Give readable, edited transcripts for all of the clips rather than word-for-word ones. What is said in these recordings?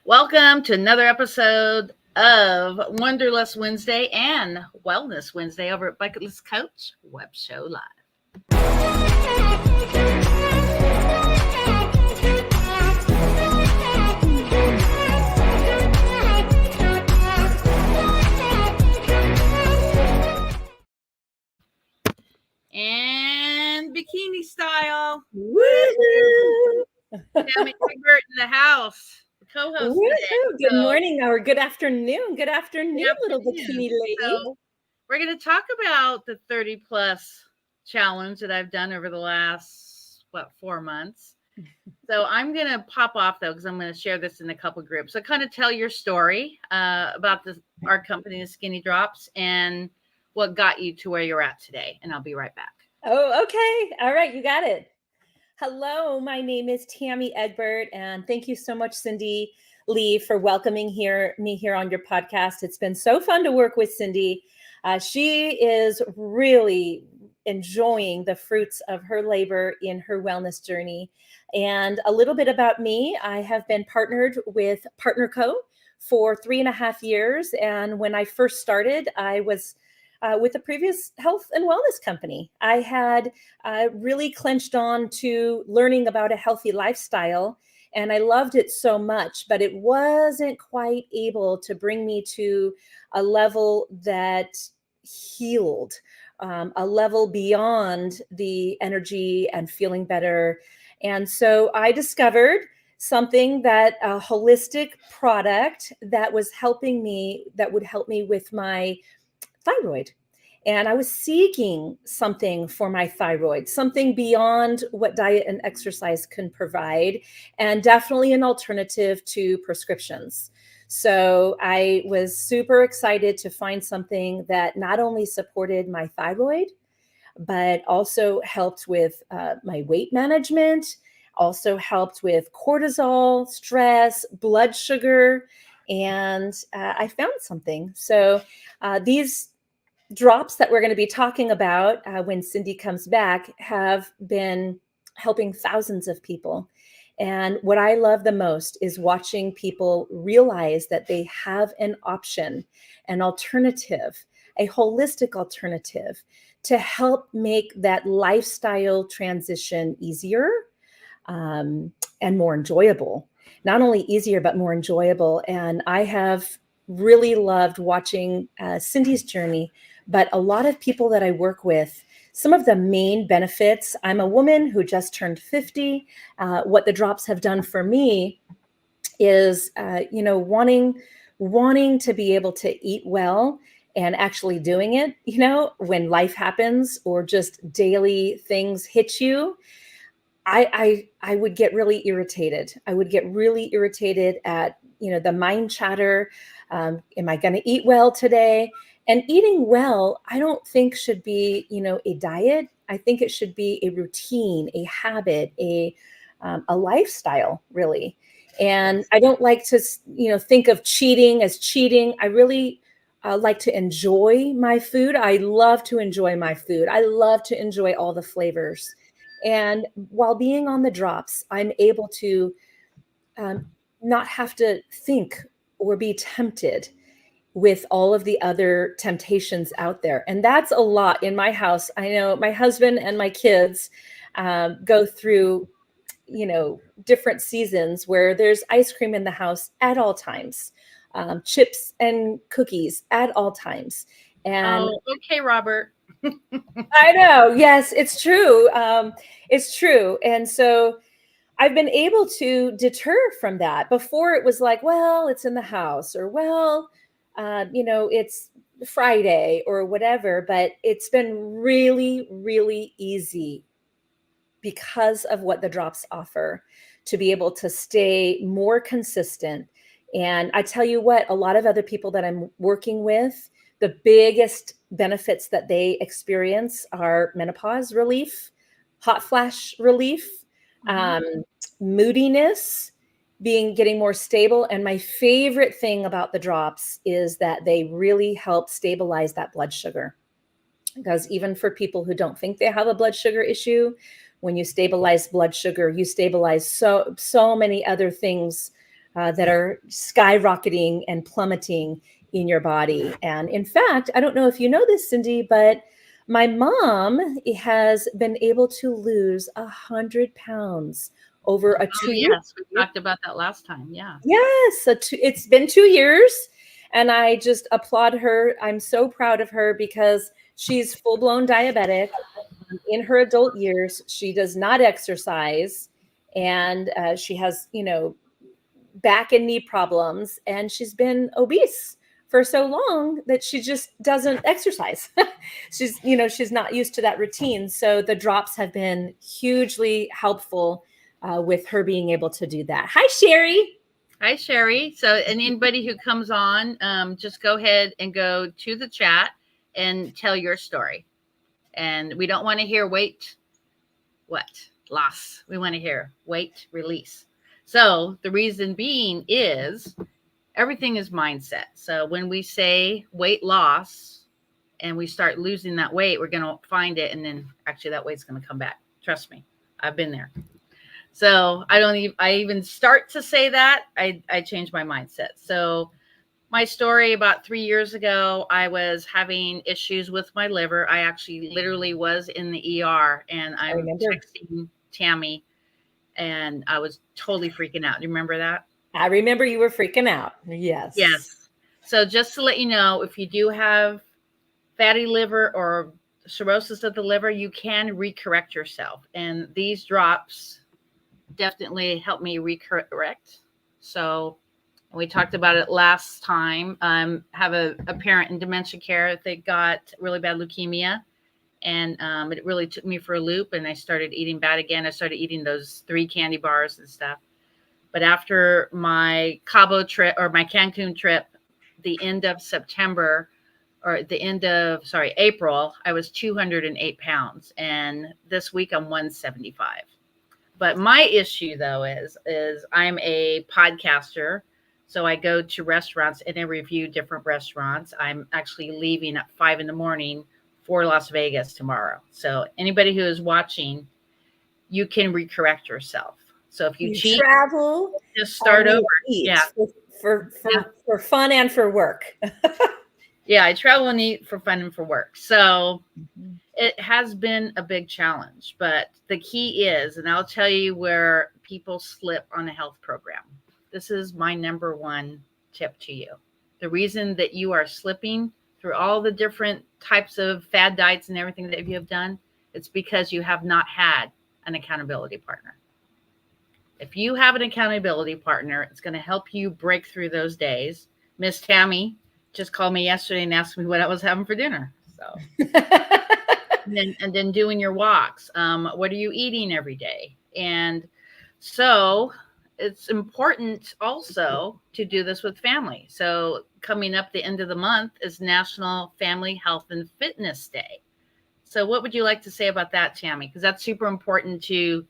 Welcome to another episode of Wonderlust Wednesday and Wellness Wednesday over at Bucket List Coach Web Show Live. And bikini style. Woo-hoo! Tami Cindy in the house. Co-host today. Good morning or good afternoon. Good afternoon, little bikini lady. So we're going to talk about the 30 plus challenge that I've done over the last, 4 months. So I'm going to pop off though, because I'm going to share this in a couple groups. So kind of tell your story about our company, the Skinny Drops, and what got you to where you're at today. And I'll be right back. Oh, okay. All right. You got it. Hello, my name is Tami Egbert, and thank you so much, Cindy Lee, for welcoming me here on your podcast. It's been so fun to work with Cindy. She is really enjoying the fruits of her labor in her wellness journey. And a little bit about me, I have been partnered with Partner Co. for 3.5 years. And when I first started, I was with a previous health and wellness company. I had really clenched on to learning about a healthy lifestyle, and I loved it so much, but it wasn't quite able to bring me to a level that healed, a level beyond the energy and feeling better. And so I discovered something that a holistic product that was helping me, that would help me with my thyroid. And I was seeking something for my thyroid, something beyond what diet and exercise can provide, and definitely an alternative to prescriptions. So I was super excited to find something that not only supported my thyroid, but also helped with my weight management, also helped with cortisol, stress, blood sugar, and I found something. So these drops that we're going to be talking about when Cindy comes back have been helping thousands of people. And what I love the most is watching people realize that they have an option, an alternative, a holistic alternative to help make that lifestyle transition easier and more enjoyable. Not only easier, but more enjoyable. And I have really loved watching Cindy's journey, but a lot of people that I work with, some of the main benefits, I'm a woman who just turned 50. What the drops have done for me is, wanting to be able to eat well and actually doing it, when life happens or just daily things hit you. I would get really irritated. I would get really irritated at, the mind chatter. Am I going to eat well today? And eating well, I don't think should be, a diet. I think it should be a routine, a habit, a lifestyle, really. And I don't like to, think of cheating as cheating. I really like to enjoy my food. I love to enjoy my food. I love to enjoy all the flavors. And while being on the drops, I'm able to not have to think or be tempted with all of the other temptations out there. And that's a lot in my house. I know my husband and my kids go through, different seasons where there's ice cream in the house at all times, chips and cookies at all times. And okay, Robert. I know. Yes, it's true. It's true. And so I've been able to deter from that. Before it was like, well, it's in the house, or well, it's Friday or whatever, but it's been really, really easy because of what the drops offer to be able to stay more consistent. And I tell you what, a lot of other people that I'm working with, the biggest benefits that they experience are menopause relief, hot flash relief, moodiness, getting more stable. And my favorite thing about the drops is that they really help stabilize that blood sugar. Because even for people who don't think they have a blood sugar issue, when you stabilize blood sugar, you stabilize so many other things that are skyrocketing and plummeting in your body. And in fact, I don't know if you know this, Cindy, but my mom has been able to lose 100 pounds over a Oh, 2 year. yes. We talked about that last time. Yeah. Yes, it's been 2 years, and I just applaud her. I'm so proud of her because she's full-blown diabetic. In her adult years, she does not exercise, and she has, back and knee problems, and she's been obese for so long that she just doesn't exercise. She's not used to that routine. So the drops have been hugely helpful with her being able to do that. Hi, Sherry. Hi, Sherry. So, and anybody who comes on, just go ahead and go to the chat and tell your story. And we don't want to hear loss. We want to hear weight release. So the reason being is everything is mindset. So when we say weight loss and we start losing that weight, we're going to find it. And then actually that weight's going to come back. Trust me. I've been there. So I even start to say that I change my mindset. So my story about 3 years ago, I was having issues with my liver. I actually literally was in the ER, and I'm texting Tami, and I was totally freaking out. Do you remember that? I remember you were freaking out. Yes. Yes. So just to let you know, if you do have fatty liver or cirrhosis of the liver, you can recorrect yourself. And these drops definitely help me recorrect. So we talked about it last time. Have a parent in dementia care that got really bad leukemia. And it really took me for a loop, and I started eating bad again. I started eating those 3 candy bars and stuff. But after my Cabo trip or my Cancun trip, the end of September or April, I was 208 pounds. And this week I'm 175. But my issue though is I'm a podcaster. So I go to restaurants and I review different restaurants. I'm actually leaving at 5 a.m. for Las Vegas tomorrow. So anybody who is watching, you can recorrect yourself. So if you cheat, travel, just start over. Yeah, for fun and for work. Yeah, I travel and eat for fun and for work. So it has been a big challenge, but the key is, and I'll tell you where people slip on a health program. This is my number one tip to you. The reason that you are slipping through all the different types of fad diets and everything that you have done, it's because you have not had an accountability partner. If you have an accountability partner, it's going to help you break through those days. Miss Tami just called me yesterday and asked me what I was having for dinner. So, and then doing your walks. What are you eating every day? And so it's important also to do this with family. So coming up the end of the month is National Family Health and Fitness Day. So what would you like to say about that, Tami? Because that's super important to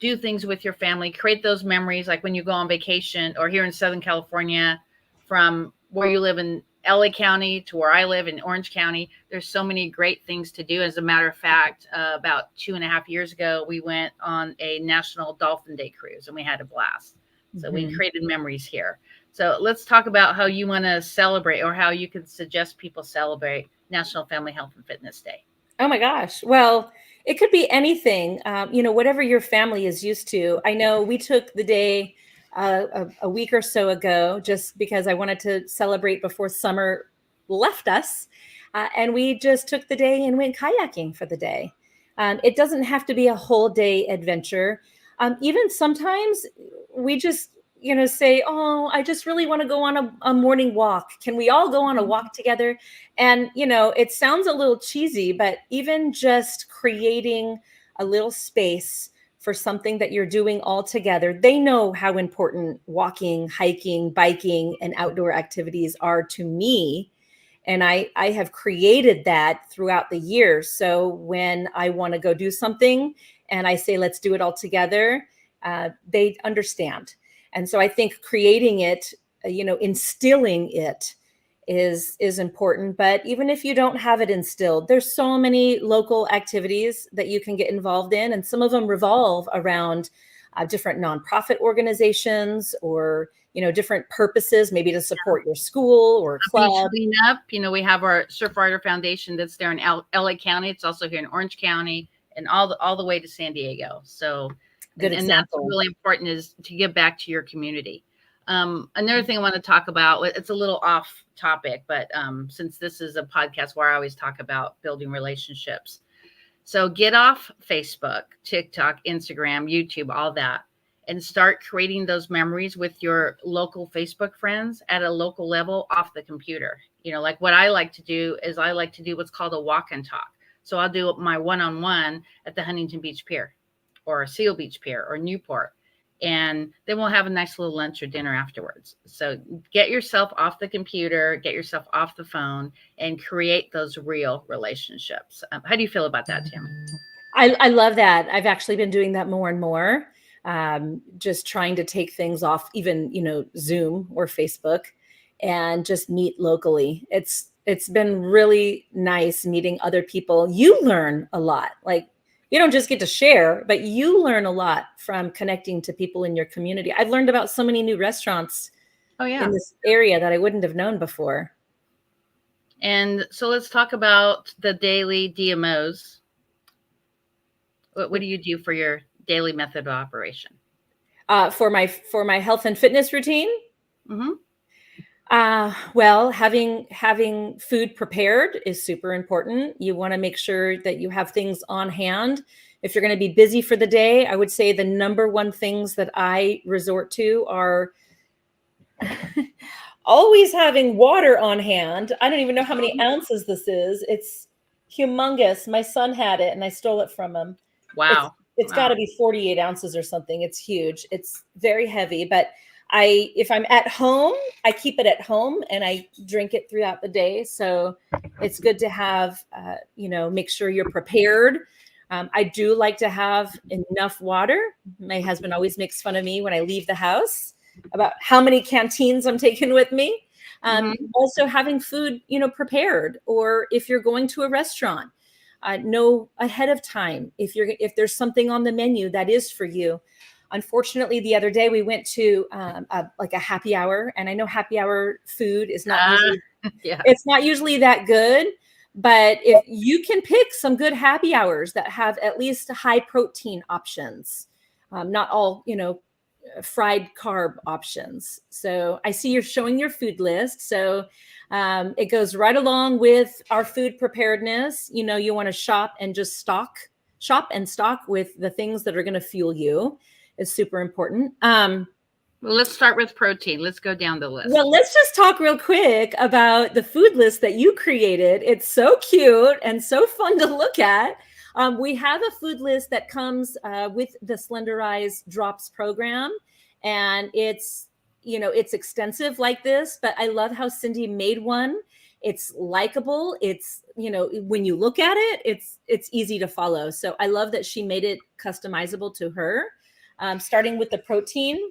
do things with your family, create those memories, like when you go on vacation or here in Southern California, from where you live in LA County to where I live in Orange County. There's so many great things to do. As a matter of fact, about 2.5 years ago, we went on a National Dolphin Day cruise and we had a blast. So we created memories here. So let's talk about how you want to celebrate, or how you could suggest people celebrate National Family Health and Fitness Day. Oh my gosh. Well, it could be anything, whatever your family is used to. I know we took the day a week or so ago, just because I wanted to celebrate before summer left us. And we just took the day and went kayaking for the day. It doesn't have to be a whole day adventure. Even sometimes we just, say, oh, I just really want to go on a morning walk. Can we all go on a walk together? And, it sounds a little cheesy, but even just creating a little space for something that you're doing all together. They know how important walking, hiking, biking, and outdoor activities are to me. And I have created that throughout the years. So when I want to go do something and I say, let's do it all together, they understand. And so I think creating it, instilling it is important. But even if you don't have it instilled, there's so many local activities that you can get involved in. And some of them revolve around different nonprofit organizations or different purposes, maybe to support your school or Beach club. cleanup. We have our Surfrider Foundation that's there in LA County. It's also here in Orange County and all the way to San Diego. So, Good and that's example. really important, is to give back to your community. Another thing I want to talk about, it's a little off topic, but since this is a podcast where I always talk about building relationships. So get off Facebook, TikTok, Instagram, YouTube, all that, and start creating those memories with your local Facebook friends at a local level off the computer. Like what I like to do is I like to do what's called a walk and talk. So I'll do my one-on-one at the Huntington Beach Pier or Seal Beach Pier or Newport. And then we'll have a nice little lunch or dinner afterwards. So get yourself off the computer, get yourself off the phone, and create those real relationships. How do you feel about that, Tim? I love that. I've actually been doing that more and more. Just trying to take things off, even, Zoom or Facebook, and just meet locally. It's been really nice meeting other people. You learn a lot. Like, you don't just get to share, but you learn a lot from connecting to people in your community. I've learned about so many new restaurants in this area that I wouldn't have known before. And so let's talk about the daily DMOs. What do you do for your daily method of operation? For my health and fitness routine? Mm-hmm. Well, having food prepared is super important. You want to make sure that you have things on hand. If you're going to be busy for the day, I would say the number one things that I resort to are always having water on hand. I don't even know how many ounces this is. It's humongous. My son had it and I stole it from him. Wow. It's got to be 48 ounces or something. It's huge. It's very heavy, but if I'm at home, I keep it at home and I drink it throughout the day. So it's good to have, make sure you're prepared. I do like to have enough water. My husband always makes fun of me when I leave the house about how many canteens I'm taking with me. Also having food, prepared, or if you're going to a restaurant, know ahead of time if there's something on the menu that is for you. Unfortunately, the other day we went to a happy hour, and I know happy hour food is not usually, it's not usually that good, but if you can pick some good happy hours that have at least high protein options, not all, fried carb options. So I see you're showing your food list. So it goes right along with our food preparedness. You want to shop and stock with the things that are going to fuel you. Is super important. Well, let's start with protein. Let's go down the list. Well, let's just talk real quick about the food list that you created. It's so cute and so fun to look at. We have a food list that comes with the Slenderize Drops program, and it's extensive like this, but I love how Cindy made one. It's likable. It's, when you look at it, it's easy to follow. So I love that she made it customizable to her. Starting with the protein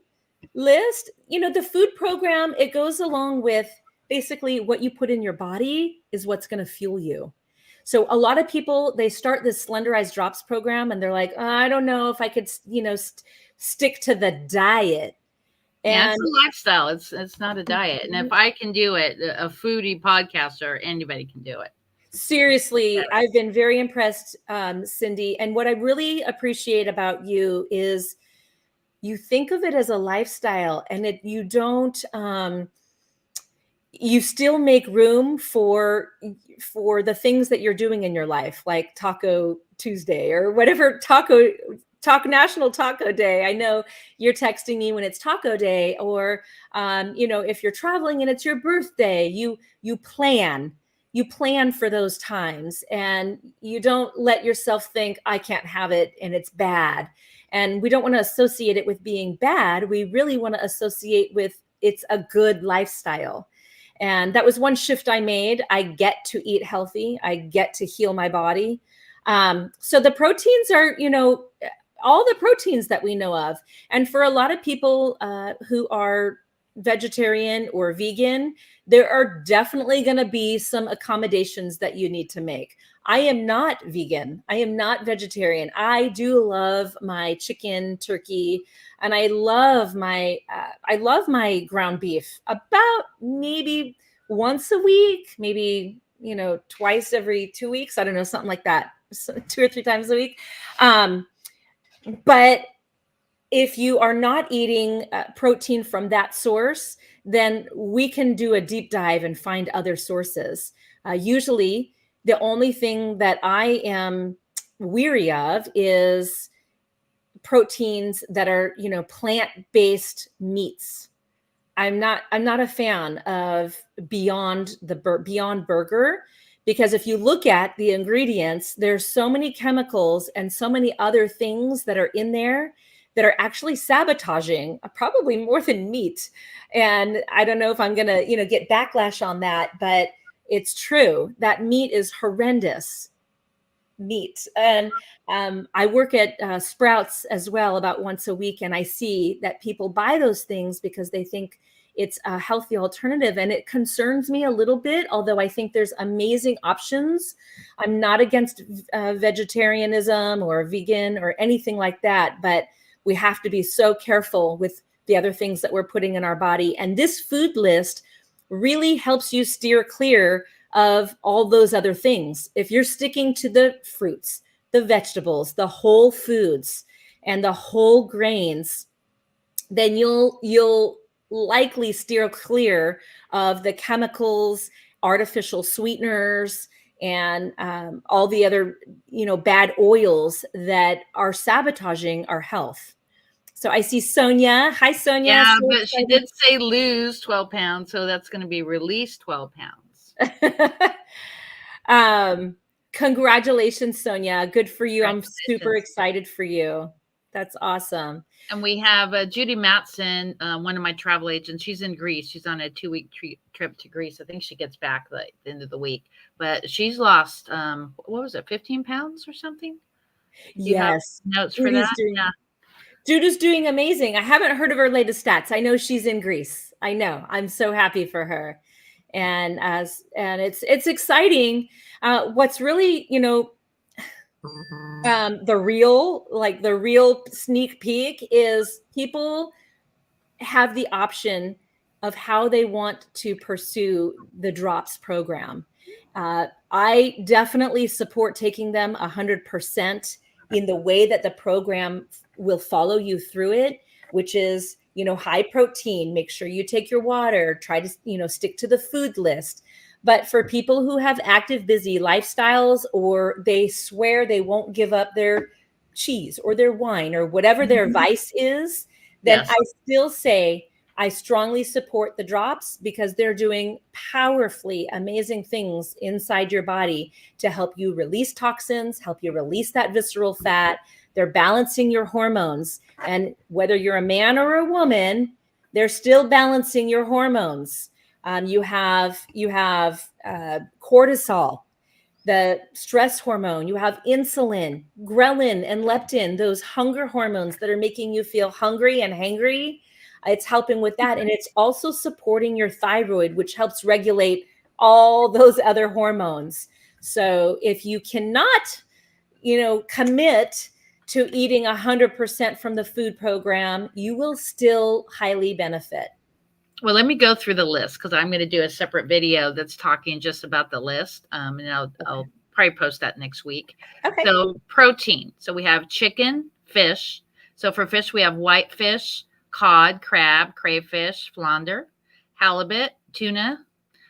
list, the food program, it goes along with basically what you put in your body is what's going to fuel you. So a lot of people, they start this Slenderized Drops program and they're like, I don't know if I could, stick to the diet. And it's a lifestyle. It's not a diet. And if I can do it, a foodie podcaster, anybody can do it. Seriously, I've been very impressed, Cindy. And what I really appreciate about you is you think of it as a lifestyle, and you don't, you still make room for the things that you're doing in your life, like Taco Tuesday or whatever, National Taco Day. I know you're texting me when it's Taco Day, or, if you're traveling and it's your birthday, you plan for those times, and you don't let yourself think I can't have it and it's bad. And we don't want to associate it with being bad. We really want to associate with it's a good lifestyle. And that was one shift I made. I get to eat healthy. I get to heal my body. So the proteins are, all the proteins that we know of. And for a lot of people who are vegetarian or vegan, there are definitely going to be some accommodations that you need to make. I am not vegan. I am not vegetarian. I do love my chicken, turkey, and I love my ground beef about maybe once a week, maybe, twice every 2 weeks. I don't know, something like that. So 2 or 3 times a week. But if you are not eating protein from that source, then we can do a deep dive and find other sources. Usually, the only thing that I am weary of is proteins that are, plant-based meats. I'm not a fan of Beyond Burger, because if you look at the ingredients, there's so many chemicals and so many other things that are in there that are actually sabotaging, probably more than meat. And I don't know if I'm going to, get backlash on that, but it's true that meat is horrendous meat. And I work at Sprouts as well about once a week, and I see that people buy those things because they think it's a healthy alternative, and it concerns me a little bit, although I think there's amazing options. I'm not against vegetarianism or vegan or anything like that, but we have to be so careful with the other things that we're putting in our body. And this food list really helps you steer clear of all those other things. If you're sticking to the fruits, the vegetables, the whole foods, and the whole grains, then you'll likely steer clear of the chemicals, artificial sweeteners, and all the other, bad oils that are sabotaging our health. So I see Sonia. Hi, Sonia. Yeah, So but she did say lose 12 pounds, so that's going to be release 12 pounds. Congratulations, Sonia. Good for you. I'm super Congratulations. excited for you. That's awesome. And we have Judy Matson, one of my travel agents. She's in Greece. She's on a 2-week trip to Greece. I think she gets back at the end of the week. But she's lost, what was it, 15 pounds or something? Do you have Yes. notes for that? Yeah. Judy's doing amazing. I haven't heard of her latest stats. I know she's in Greece. I know. I'm so happy for her. And it's exciting. What's really, the real sneak peek is people have the option of how they want to pursue the drops program. I definitely support taking them 100% in the way that the program will follow you through it, which is, high protein. Make sure you take your water, try to, stick to the food list. But for people who have active, busy lifestyles, or they swear they won't give up their cheese or their wine or whatever their vice is, then Yes. I still say I strongly support the drops, because they're doing powerfully amazing things inside your body to help you release toxins, help you release that visceral fat. They're balancing your hormones. And whether you're a man or a woman, they're still balancing your hormones. You have cortisol, the stress hormone. You have insulin, ghrelin, and leptin, those hunger hormones that are making you feel hungry and hangry. It's helping with that. And it's also supporting your thyroid, which helps regulate all those other hormones. So if you cannot, commit to eating 100% from the food program, you will still highly benefit. Well, let me go through the list, because I'm going to do a separate video that's talking just about the list. And I'll probably post that next week. Okay. So protein. So we have chicken, fish. So for fish, we have whitefish, cod, crab, crayfish, flounder, halibut, tuna,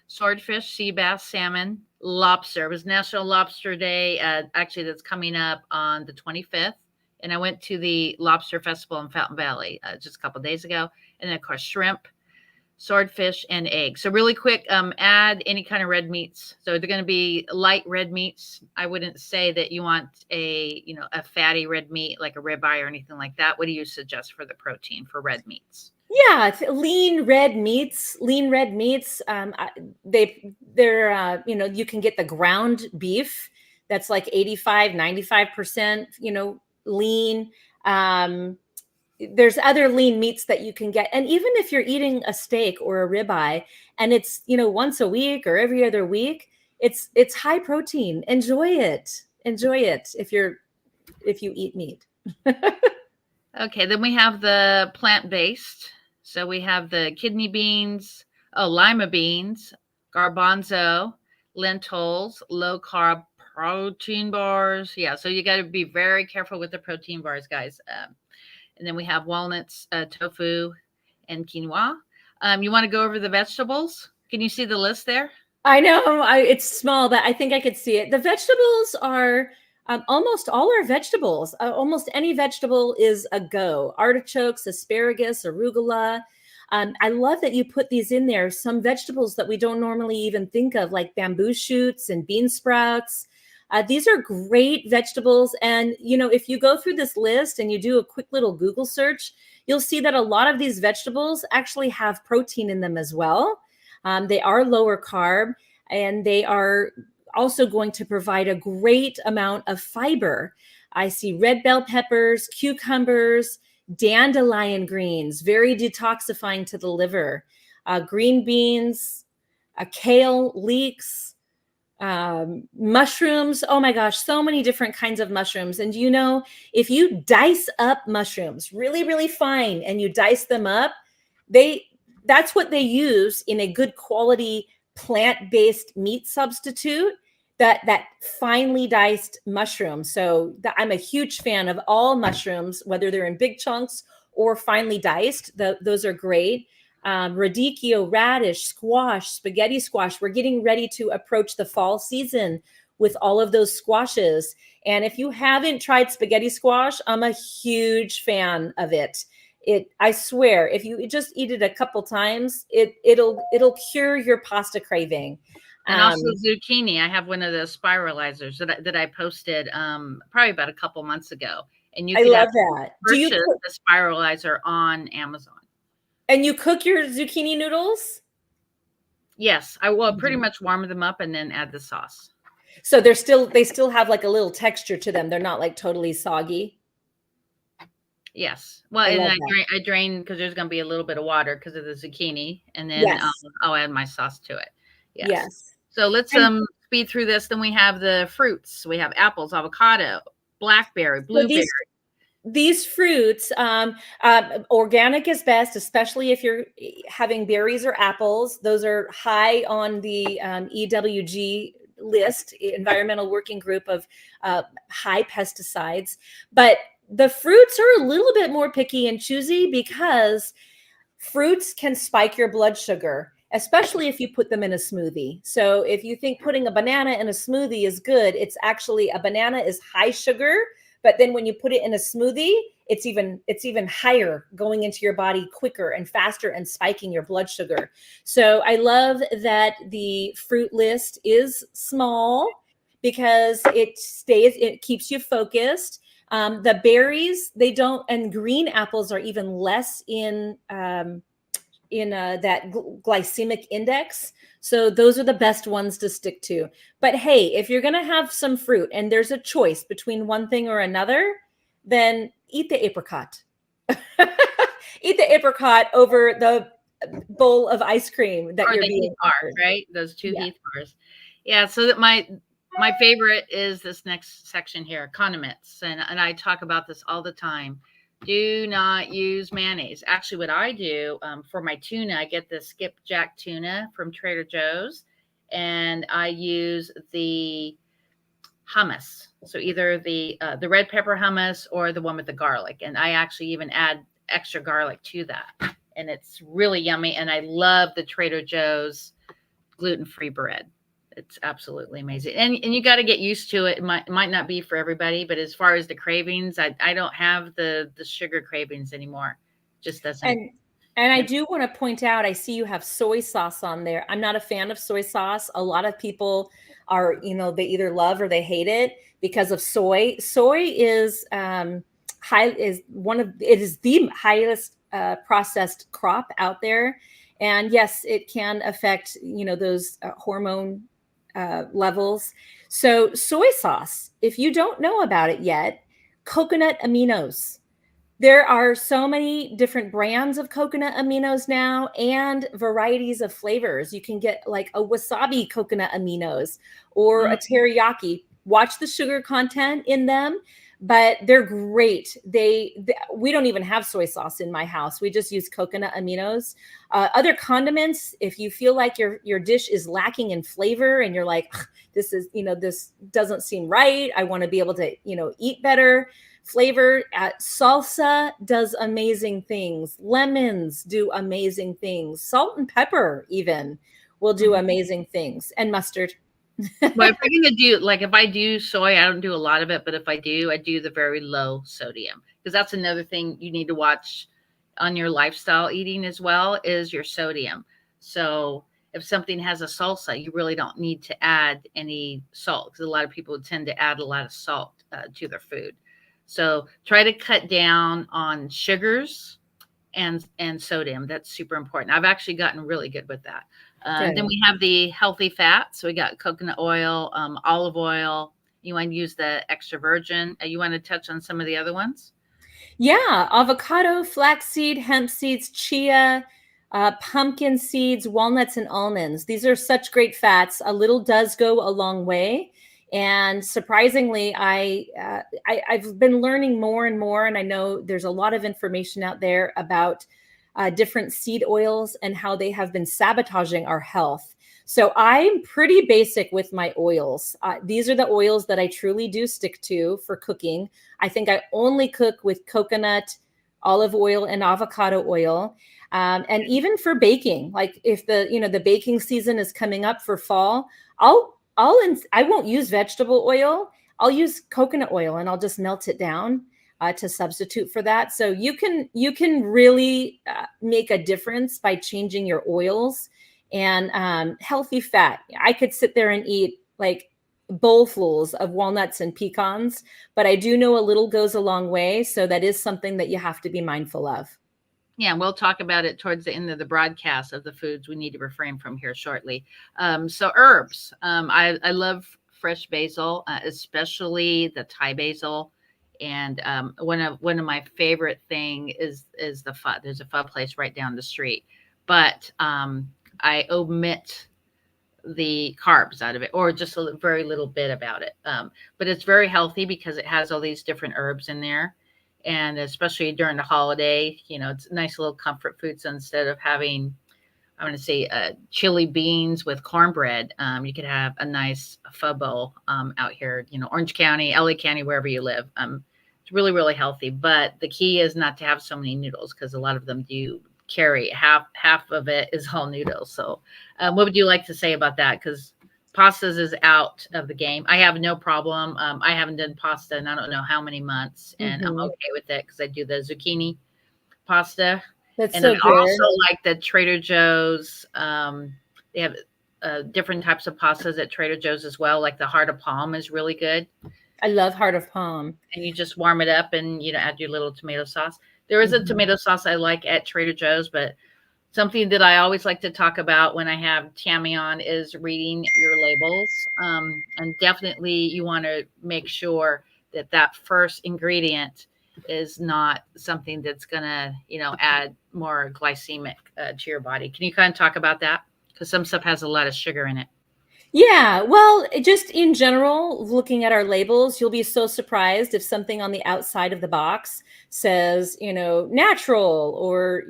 swordfish, sea bass, salmon, lobster. It was National Lobster Day. Actually, that's coming up on the 25th. And I went to the Lobster Festival in Fountain Valley just a couple of days ago. And then, of course, shrimp, swordfish, and eggs. So really quick, add any kind of red meats. So they're going to be light red meats. I wouldn't say that you want a fatty red meat like a ribeye or anything like that. What do you suggest for the protein for red meats? Yeah, lean red meats. They're you can get the ground beef that's like 85, 95%, lean. There's other lean meats that you can get. And even if you're eating a steak or a ribeye and it's, once a week or every other week, it's high protein. Enjoy it. Enjoy it if you eat meat. Okay, then we have the plant-based. So we have the kidney beans, lima beans, garbanzo, lentils, low carb protein bars. Yeah, so you got to be very careful with the protein bars, guys. And then we have walnuts, tofu, and quinoa. You want to go over the vegetables? Can you see the list there? I know it's small, but I think I could see it. The vegetables are almost all are vegetables. Almost any vegetable is a go. Artichokes, asparagus, arugula. I love that you put these in there. Some vegetables that we don't normally even think of, like bamboo shoots and bean sprouts. These are great vegetables. And, if you go through this list and you do a quick little Google search, you'll see that a lot of these vegetables actually have protein in them as well. They are lower carb, and they are also going to provide a great amount of fiber. I see red bell peppers, cucumbers, dandelion greens, very detoxifying to the liver, green beans, kale, leeks, mushrooms. Oh my gosh, so many different kinds of mushrooms. And if you dice up mushrooms really, really fine and you dice them up, that's what they use in a good quality plant-based meat substitute, that finely diced mushroom. So I'm a huge fan of all mushrooms, whether they're in big chunks or finely diced. Those are great. Radicchio, radish, squash, spaghetti squash. We're getting ready to approach the fall season with all of those squashes. And if you haven't tried spaghetti squash, I'm a huge fan of it. I swear, if you just eat it a couple times, it'll cure your pasta craving. And also zucchini. I have one of those spiralizers that I posted probably about a couple months ago. And you I can love that. purchase the spiralizer on Amazon. And you cook your zucchini noodles? Yes, I will pretty much warm them up and then add the sauce. So they still have like a little texture to them. They're not like totally soggy. Yes. Well, I drain because there's going to be a little bit of water because of the zucchini, and then Yes. I'll add my sauce to it. Yes. So let's speed through this. Then we have the fruits. We have apples, avocado, blackberry, blueberry. These fruits, organic is best, especially if you're having berries or apples. Those are high on the EWG list, Environmental Working Group of high pesticides. But the fruits are a little bit more picky and choosy because fruits can spike your blood sugar, especially if you put them in a smoothie. So if you think putting a banana in a smoothie is good, it's actually a banana is high sugar. But then when you put it in a smoothie, it's even higher, going into your body quicker and faster and spiking your blood sugar. So I love that the fruit list is small because it keeps you focused. The berries, and green apples are even less in that glycemic index. So those are the best ones to stick to. But hey, if you're going to have some fruit and there's a choice between one thing or another, then eat the apricot. Eat the apricot over the bowl of ice cream that you're being offered, right? Those two Heath bars. Yeah. So that my favorite is this next section here, condiments. And I talk about this all the time. Do not use mayonnaise. Actually, what I do for my tuna, I get the skipjack tuna from Trader Joe's, and I use the hummus. So either the red pepper hummus or the one with the garlic. And I actually even add extra garlic to that. And it's really yummy. And I love the Trader Joe's gluten-free bread. It's absolutely amazing. And you got to get used to it. It might not be for everybody, but as far as the cravings, I don't have the sugar cravings anymore. Just doesn't. And I do want to point out, I see you have soy sauce on there. I'm not a fan of soy sauce. A lot of people are, they either love or they hate it because of soy. Soy is the highest processed crop out there. And yes, it can affect, those hormone levels. So soy sauce, if you don't know about it yet, coconut aminos. There are so many different brands of coconut aminos now and varieties of flavors. You can get like a wasabi coconut aminos or a teriyaki. Watch the sugar content in them, but they're great. We don't even have soy sauce in my house. We just use coconut aminos. Other condiments, if you feel like your dish is lacking in flavor and you're like, this is, this doesn't seem right. I want to be able to, eat better. Flavor salsa does amazing things. Lemons do amazing things. Salt and pepper even will do amazing things. And mustard. Well, if I'm gonna do like if I do soy, I don't do a lot of it, but if I do the very low sodium because that's another thing you need to watch on your lifestyle eating as well is your sodium. So if something has a salsa, you really don't need to add any salt because a lot of people tend to add a lot of salt to their food. So try to cut down on sugars and sodium. That's super important. I've actually gotten really good with that. Then we have the healthy fats. So we got coconut oil, olive oil. You want to use the extra virgin. You want to touch on some of the other ones? Yeah, avocado, flaxseed, hemp seeds, chia, pumpkin seeds, walnuts, and almonds. These are such great fats. A little does go a long way. And surprisingly, I've been learning more and more, and I know there's a lot of information out there about different seed oils and how they have been sabotaging our health. So I'm pretty basic with my oils. These are the oils that I truly do stick to for cooking. I think I only cook with coconut, olive oil, and avocado oil. And even for baking, like if the baking season is coming up for fall, I won't use vegetable oil. I'll use coconut oil and I'll just melt it down to substitute for that. So you can really make a difference by changing your oils and healthy fat. I could sit there and eat like bowlfuls of walnuts and pecans, but I do know a little goes a long way. So that is something that you have to be mindful of. Yeah, we'll talk about it towards the end of the broadcast of the foods we need to refrain from here shortly. So herbs, I love fresh basil, especially the Thai basil. And one of my favorite thing is the pho. There's a pho place right down the street, but I omit the carbs out of it, or just a very little bit about it. But it's very healthy because it has all these different herbs in there. And especially during the holiday, it's a nice little comfort food. So instead of having, I want to say, chili beans with cornbread, you could have a nice pho bowl out here, Orange County, LA County, wherever you live. It's really, really healthy. But the key is not to have so many noodles because a lot of them do carry half of it is all noodles. So what would you like to say about that? Because pastas is out of the game. I have no problem. I haven't done pasta in I don't know how many months, and I'm okay with it because I do the zucchini pasta. That's and so I good. also like the Trader Joe's. They have different types of pastas at Trader Joe's as well. Like the heart of palm is really good. I love heart of palm. And you just warm it up and add your little tomato sauce. There is a tomato sauce I like at Trader Joe's, but something that I always like to talk about when I have Tami on is reading your labels. And definitely you want to make sure that first ingredient is not something that's going to, add more glycemic to your body. Can you kind of talk about that? Because some stuff has a lot of sugar in it. Yeah, well, just in general, looking at our labels, you'll be so surprised if something on the outside of the box says, natural or,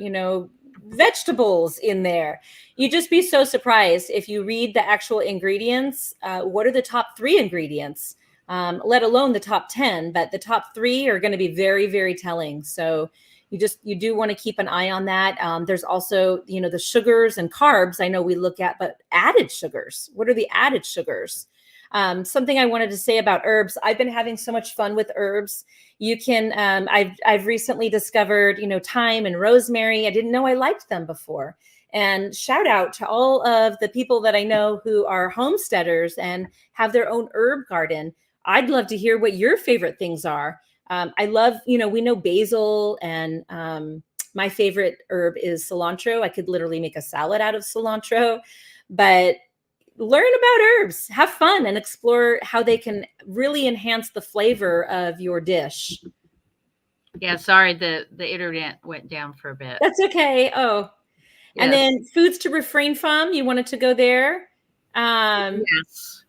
vegetables in there. You'd just be so surprised if you read the actual ingredients. What are the top 3 ingredients? Let alone the top 10, but the top 3 are going to be very, very telling. So you do want to keep an eye on that. There's also, the sugars and carbs I know we look at, but added sugars. What are the added sugars? Something I wanted to say about herbs. I've been having so much fun with herbs. You can, I've recently discovered, thyme and rosemary. I didn't know I liked them before. And shout out to all of the people that I know who are homesteaders and have their own herb garden. I'd love to hear what your favorite things are. I love, we know basil, and my favorite herb is cilantro. I could literally make a salad out of cilantro, but learn about herbs, have fun, and explore how they can really enhance the flavor of your dish. Yeah, sorry, the internet went down for a bit. That's okay. Oh, and Yes. then foods to refrain from. You wanted to go there. Um, Yes.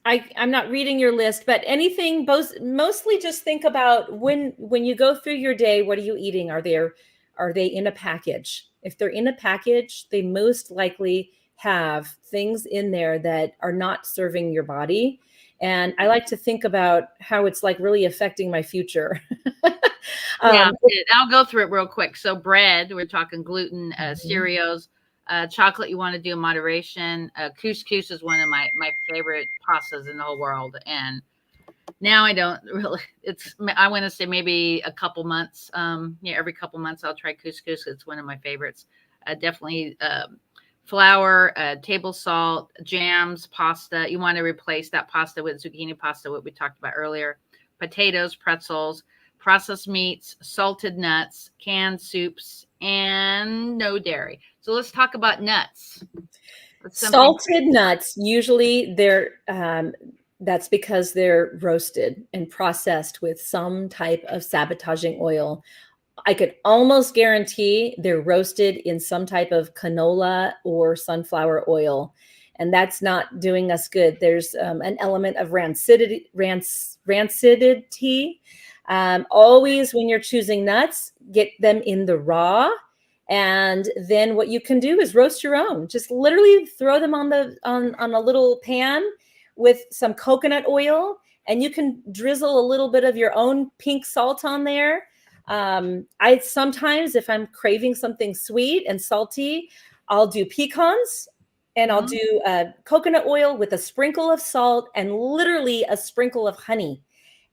I'm not reading your list, but anything, both, mostly just think about when you go through your day, what are you eating? Are they in a package? If they're in a package, they most likely have things in there that are not serving your body. And I like to think about how it's like really affecting my future. Yeah, um, I'll go through it real quick. So bread, we're talking gluten, Mhm. cereals, chocolate you want to do in moderation. Couscous is one of my favorite pastas in the whole world, and now I don't really. It's I want to say maybe a couple months. Yeah, every couple months I'll try couscous. It's one of my favorites. Definitely flour, table salt, jams, pasta. You want to replace that pasta with zucchini pasta, what we talked about earlier. Potatoes, pretzels, processed meats, salted nuts, canned soups, and no dairy. So let's talk about nuts. That's something Salted nuts, usually that's because they're roasted and processed with some type of sabotaging oil. I could almost guarantee they're roasted in some type of canola or sunflower oil, and that's not doing us good. There's an element of rancidity. Always, when you're choosing nuts, get them in the raw, and then what you can do is roast your own. Just literally throw them on a little pan with some coconut oil, and you can drizzle a little bit of your own pink salt on there. I sometimes, if I'm craving something sweet and salty, I'll do pecans, and I'll Mhm. do coconut oil with a sprinkle of salt and literally a sprinkle of honey.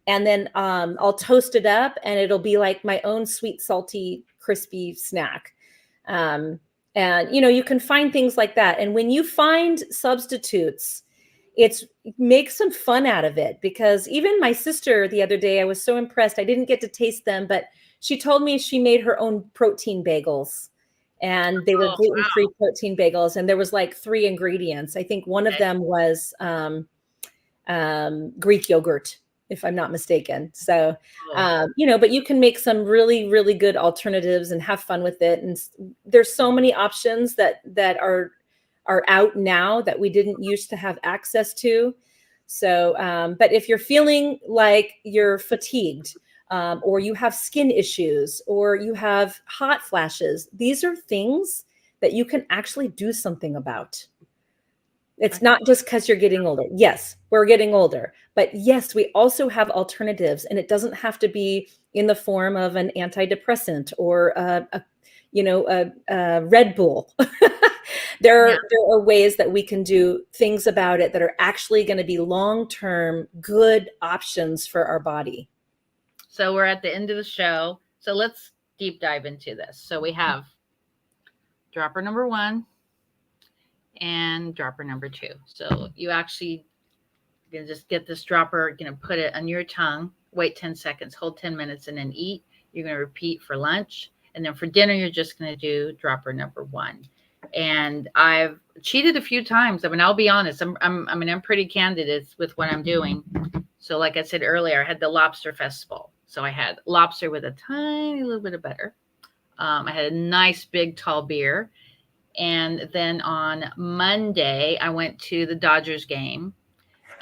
And then I'll toast it up, and it'll be like my own sweet, salty, crispy snack. Um, and you can find things like that. And when you find substitutes, it's make some fun out of it, because even my sister the other day, I was so impressed. I didn't get to taste them, but she told me she made her own protein bagels, and they were Oh, gluten-free protein bagels, and there was like 3 ingredients. I think one of okay. them was Greek yogurt, if I'm not mistaken. So, Oh, but you can make some really, really good alternatives and have fun with it. And there's so many options that are out now that we didn't used to have access to. So, but if you're feeling like you're fatigued, or you have skin issues, or you have hot flashes, these are things that you can actually do something about. I It's not just because you're getting older. Yes, we're getting older, but yes, we also have alternatives, and it doesn't have to be in the form of an antidepressant or a Red Bull. yeah. There are ways that we can do things about it that are actually going to be long-term good options for our body. So we're at the end of the show. So let's deep dive into this. So we have dropper number one and dropper number two. So you actually can just get this dropper, put it on your tongue, wait 10 seconds, hold 10 minutes, and then eat. You're going to repeat for lunch. And then for dinner, you're just going to do dropper number one. And I've cheated a few times. I mean, I'll be honest. I'm pretty candid with what I'm doing. So, like I said earlier, I had the lobster festival. So I had lobster with a tiny little bit of butter. I had a nice big tall beer. And then on Monday, I went to the Dodgers game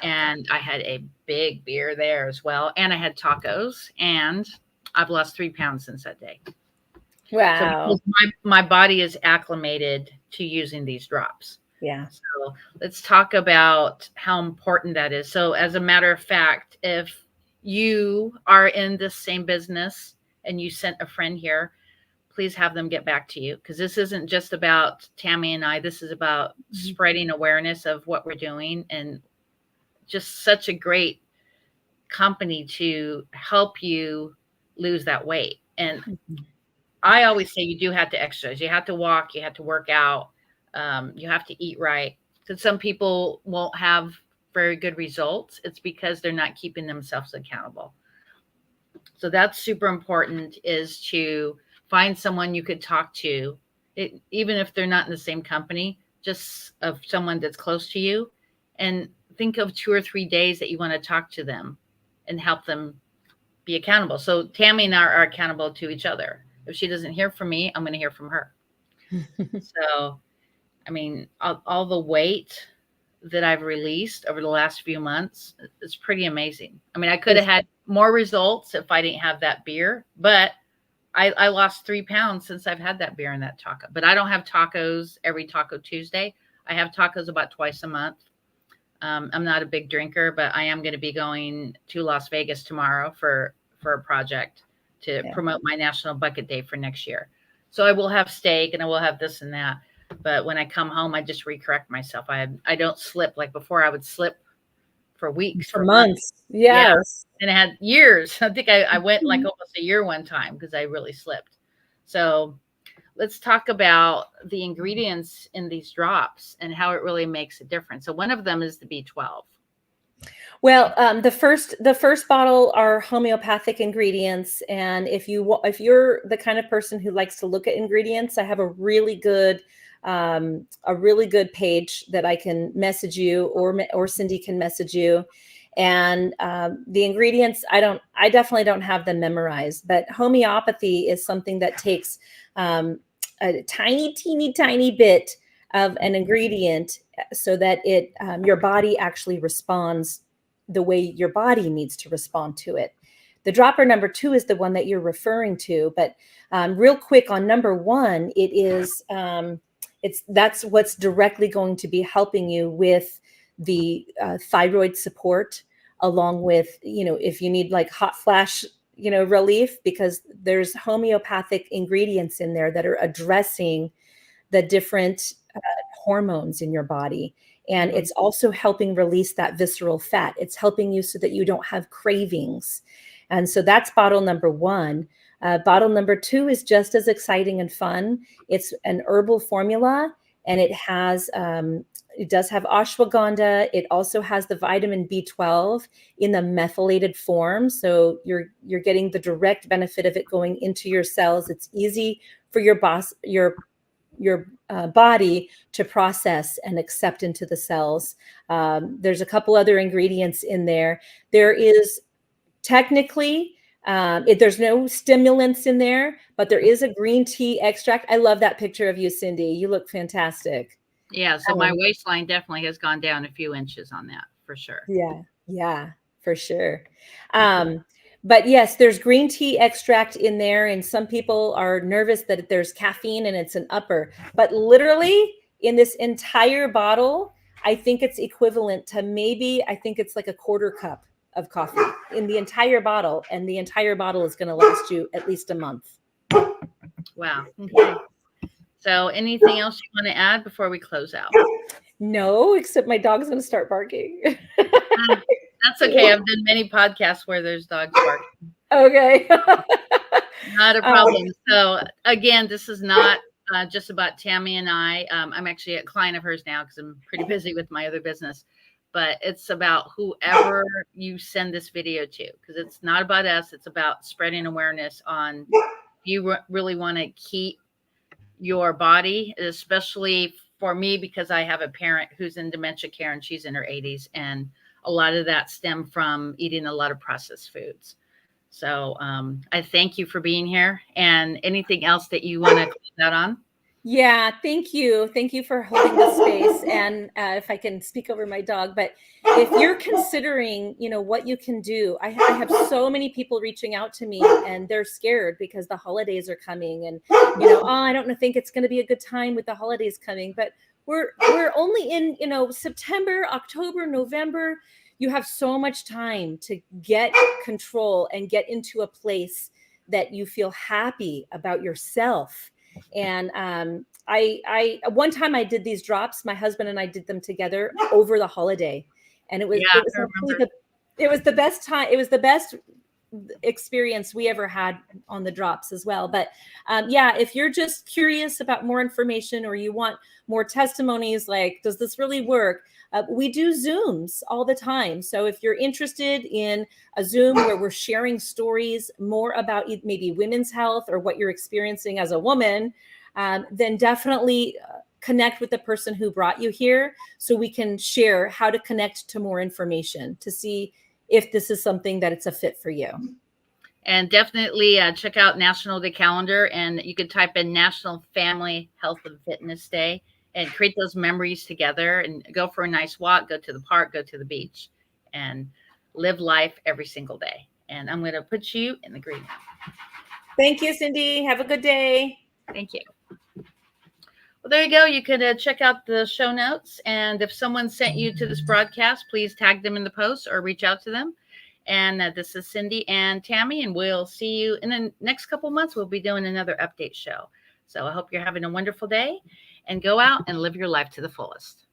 and I had a big beer there as well. And I had tacos, and I've lost 3 pounds since that day. So Wow. because my body is acclimated to using these drops. Yeah. So let's talk about how important that is. So, as a matter of fact, if you are in this same business and you sent a friend here, please have them get back to you, because this isn't just about Tami and I. This is about Mhm. spreading awareness of what we're doing, and just such a great company to help you lose that weight. And I always say you do have to exercise. You have to walk. You have to work out. You have to eat right. Because some people won't have very good results. It's because they're not keeping themselves accountable. So that's super important, is to find someone you could talk to, even if they're not in the same company, just of someone that's close to you, and think of 2 or 3 days that you want to talk to them and help them be accountable. So Tami and I are accountable to each other. If she doesn't hear from me, I'm going to hear from her. So, I mean, all the weight that I've released over the last few months is pretty amazing. I mean, I could have had more results if I didn't have that beer, but I lost 3 pounds since I've had that beer and that taco. But I don't have tacos every Taco Tuesday. I have tacos about twice a month. I'm not a big drinker, but I am going to be going to Las Vegas tomorrow for a project to promote my National Bucket Day for next year. So I will have steak and I will have this and that. But when I come home, I just recorrect myself. I don't slip like before. I would slip for weeks, for months. Yeah. Yes. And it had years. I think I went like almost a year one time because I really slipped. So let's talk about the ingredients in these drops and how it really makes a difference. So one of them is the B12. Well, the first bottle are homeopathic ingredients, and if you're the kind of person who likes to look at ingredients, I have a really good page that I can message you, or Cindy can message you. And the ingredients, I definitely don't have them memorized, but homeopathy is something that takes a teeny bit of an ingredient so that your body actually responds the way your body needs to respond to it. The dropper number 2 is the one that you're referring to, but real quick on number 1, that's what's directly going to be helping you with the thyroid support, along with, if you need like hot flash, relief, because there's homeopathic ingredients in there that are addressing the different hormones in your body. And it's also helping release that visceral fat. It's helping you so that you don't have cravings. And so that's bottle number 1. Bottle number 2 is just as exciting and fun. It's an herbal formula, and it does have ashwagandha. It also has the vitamin B12 in the methylated form. So you're getting the direct benefit of it going into your cells. It's easy for your body to process and accept into the cells. There's a couple other ingredients in there. There is technically, there's no stimulants in there, but there is a green tea extract. I love that picture of you, Cindy. You look fantastic. Yeah, so my waistline definitely has gone down a few inches on that, for sure. Yeah, for sure. But yes, there's green tea extract in there, and some people are nervous that there's caffeine and it's an upper. But literally in this entire bottle, I think it's equivalent to I think it's like a quarter cup of coffee in the entire bottle, and the entire bottle is going to last you at least a month. Wow. Okay. So anything else you want to add before we close out? No, except my dog's going to start barking. That's okay. I've done many podcasts where there's dogs barking. Okay. Not a problem. So again, this is not just about Tami and I. I'm actually a client of hers now because I'm pretty busy with my other business. But it's about whoever you send this video to, because it's not about us. It's about spreading awareness on you really want to keep your body, especially for me, because I have a parent who's in dementia care and she's in her 80s. And a lot of that stemmed from eating a lot of processed foods. So I thank you for being here. And anything else that you want to close out on? Yeah, thank you. Thank you for holding the space. And if I can speak over my dog, but if you're considering, what you can do, I have so many people reaching out to me, and they're scared because the holidays are coming, and I don't think it's going to be a good time with the holidays coming. But we're only in September, October, November. You have so much time to get control and get into a place that you feel happy about yourself. And I one time I did these drops. My husband and I did them together over the holiday, and it was the best time. It was the best experience we ever had on the drops as well. But if you're just curious about more information, or you want more testimonies, like, does this really work? We do Zooms all the time. So if you're interested in a Zoom where we're sharing stories more about maybe women's health or what you're experiencing as a woman, then definitely connect with the person who brought you here, so we can share how to connect to more information to see if this is something that it's a fit for you. And definitely check out National Day Calendar, and you can type in National Family Health and Fitness Day and create those memories together and go for a nice walk, go to the park, go to the beach, and live life every single day. And I'm going to put you in the green. Thank you, Cindy. Have a good day. Thank you. Well, there you go. You can check out the show notes. And if someone sent you to this broadcast, please tag them in the post or reach out to them. And this is Cindy and Tami, and we'll see you in the next couple months. We'll be doing another update show. So I hope you're having a wonderful day, and go out and live your life to the fullest.